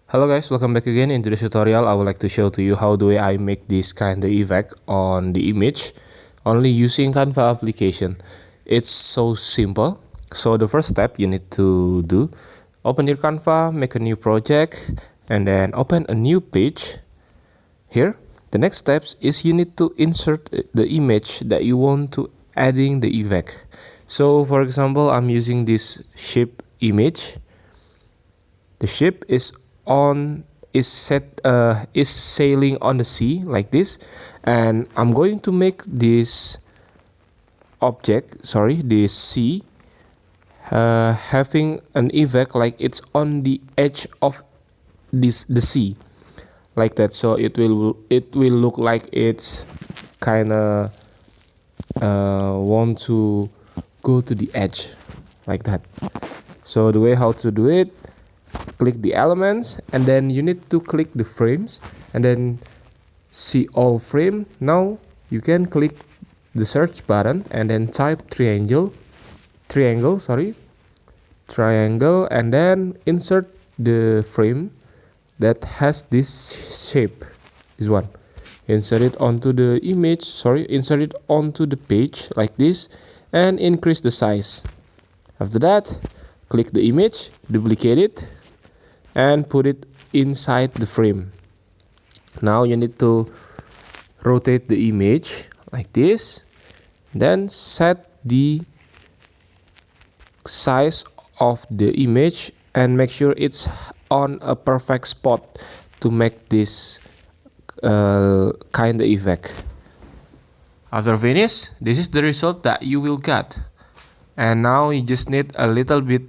Hello guys, welcome back again. In today's tutorial I would like to show to you how do I make this kind of effect on the image only using Canva application. It's so simple. So the first step you need to do, open your Canva, make a new project, and then open a new page. Here the next steps is you need to insert the image that you want to adding the effect. So for example, I'm using this ship image. The ship is sailing on the sea like this, and I'm going to make this this sea having an effect like it's on the edge of the sea like that, so it will look like it's kind of want to go to the edge like that. So the way how to do it, click the elements and then you need to click the frames and then see all frame. Now you can click the search button and then type triangle, and then insert the frame that has this shape. This one, insert it onto the image, insert it onto the page like this and increase the size. After that, click the image, duplicate it and put it inside the frame. Now you need to rotate the image like this, then set the size of the image and make sure it's on a perfect spot to make this kind of effect. After finish, this is the result that you will get, and now you just need a little bit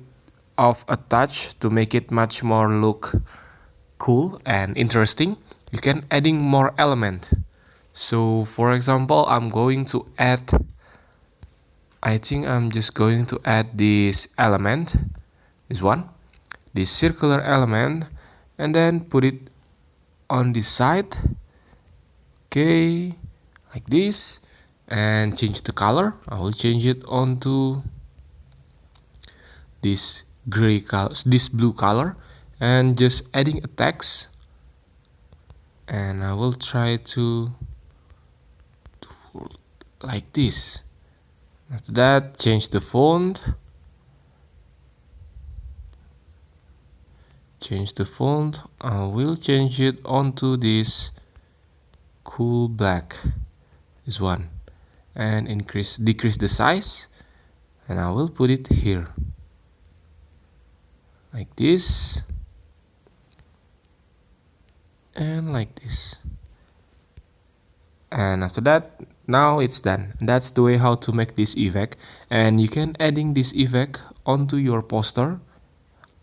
of a touch to make it much more look cool and interesting. You can adding more element. So for example, I'm going to add, I think I'm just going to add this element, this one, this circular element, and then put it on this side, okay, like this, and change the color. I will change it onto this gray color, this blue color, and just adding a text, and I will try to like this. After that, change the font, I will change it onto this cool black, this one, and decrease the size, and I will put it here like this and like this. And after that, now it's done. That's the way how to make this effect, and you can adding this effect onto your poster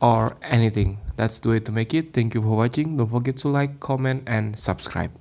or anything. That's the way to make it. Thank you for watching. Don't forget to like, comment and subscribe.